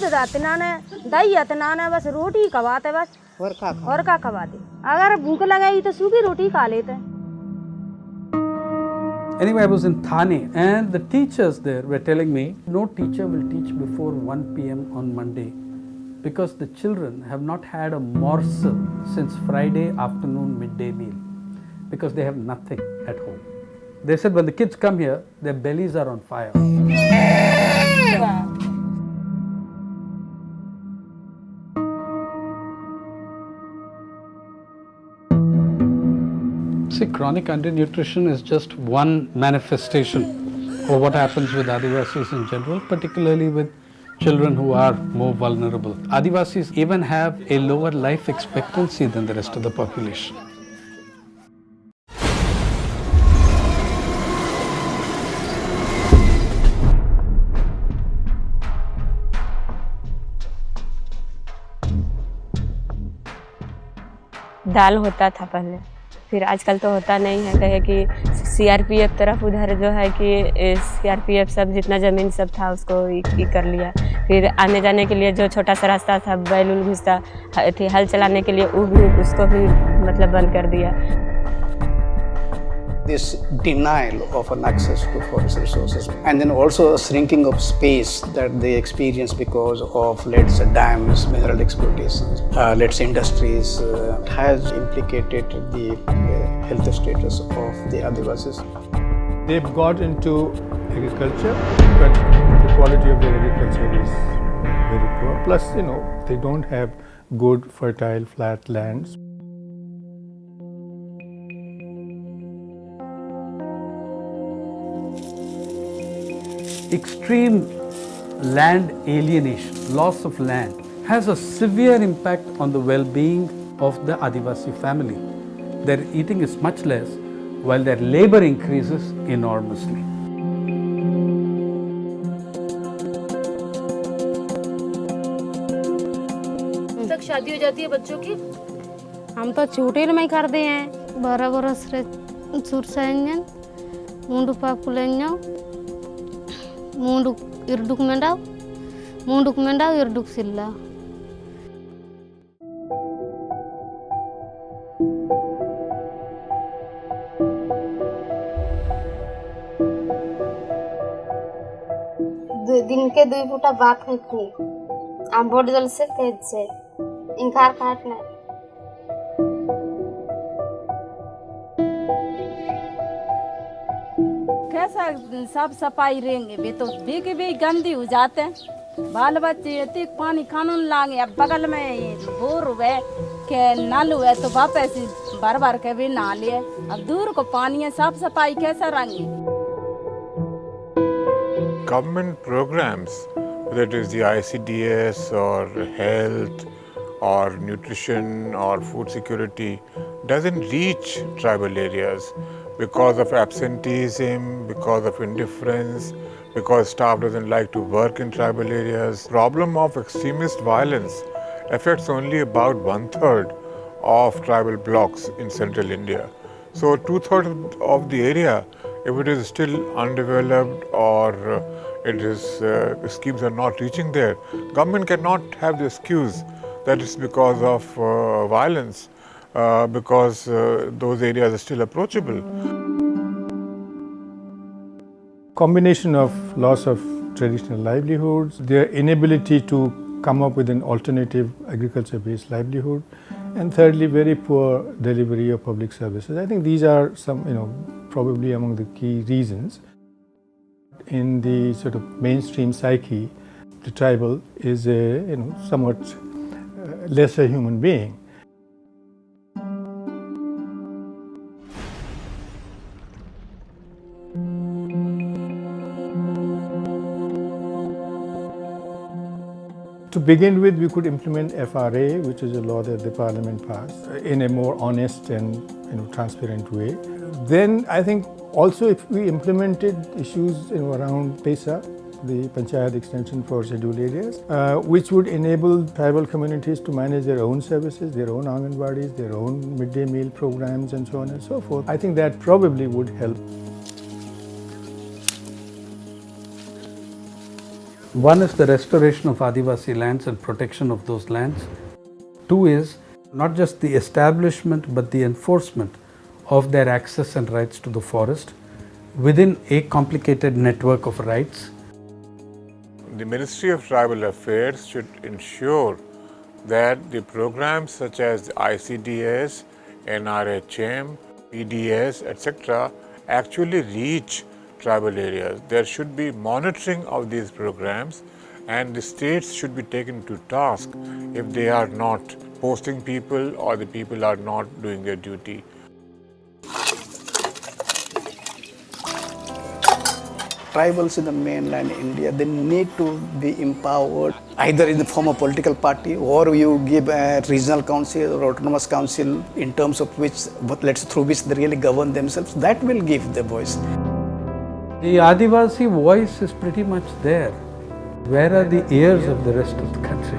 दूध दातना ने दही अतना ने बस रोटी खवाते बस और का खवाते। अगर भूख लगाई तो सूखी रोटी खा लेते। Anyway, I was in Thane and the teachers there were telling me no teacher will teach before 1 p.m. on Monday because the children have not had a morsel since Friday afternoon midday meal because they have nothing at home. They said when the kids come here, their bellies are on fire. See, chronic undernutrition is just one manifestation of what happens with Adivasis in general, particularly with children who are more vulnerable. Adivasis even have a lower life expectancy than the rest of the population. दाल होता था पहले, फिर आजकल तो होता नहीं है। कहे कि सीआरपीएफ तरफ उधर जो है कि सीआरपीएफ सब जितना ज़मीन सब था उसको कर लिया। फिर आने जाने के लिए जो छोटा सा रास्ता था बैल उल घुसता थी हल चलाने के लिए वो भी उसको भी मतलब बंद कर दिया। This denial of an access to forest resources and then also a shrinking of space that they experience because of, let's say, dams, mineral exploitations, let's say industries, has implicated the health status of the Adivasis. They've got into agriculture, but the quality of their agriculture is very poor. Plus, they don't have good fertile flat lands. Extreme land alienation, loss of land, has a severe impact on the well-being of the Adivasi family. Their eating is much less, while their labor increases enormously. तक शादी हो जाती है बच्चों की। हम तो छूटे में कर दे हैं 12 बरस रे सुरसायन मुंडू पापुलेन्यो मुंडू इरडुक मेंडा इरडुक सिल्ला। दिन के 2 फुटा बात है थी हम बोर्ड जल से तेज से इनकार काटना। कैसा साफ सफाई रहेंगे वे तो देखे भी गंदी हो जाते हैं। बाल बच्चे इतने पानी कानून लागे अब बगल में बोर हुए के नल हुए तो वापस भर भर के भी नहा लिए। अब दूर को पानी है साफ सफाई कैसा रहेंगे। Government programs, whether it is the ICDS or health or nutrition or food security, doesn't reach tribal areas because of absenteeism, because of indifference, because staff doesn't like to work in tribal areas. Problem of extremist violence affects only about 1/3 of tribal blocks in central India. So 2/3 of the area, if it is still undeveloped or it is schemes are not reaching there, government cannot have the excuse that it's because of violence, because those areas are still approachable. Combination of loss of traditional livelihoods, their inability to come up with an alternative agriculture-based livelihood, and thirdly, very poor delivery of public services. I think these are some, probably among the key reasons. In the sort of mainstream psyche, the tribal is a, somewhat lesser human being. To begin with, we could implement FRA, which is a law that the Parliament passed, in a more honest and transparent way. Then I think also if we implemented issues around PESA, the Panchayat extension for scheduled areas, which would enable tribal communities to manage their own services, their own Anganwadis, their own midday meal programs and so on and so forth. I think that probably would help. One is the restoration of Adivasi lands and protection of those lands. Two is not just the establishment but the enforcement of their access and rights to the forest within a complicated network of rights. The Ministry of Tribal Affairs should ensure that the programs such as the ICDS, NRHM, PDS, etc. actually reach tribal areas. There should be monitoring of these programs, and the states should be taken to task if they are not posting people or the people are not doing their duty. Tribals in the mainland India, they need to be empowered either in the form of political party, or you give a regional council or autonomous council in terms of which, through which they really govern themselves. That will give the voice. The Adivasi voice is pretty much there. Where are the ears of the rest of the country?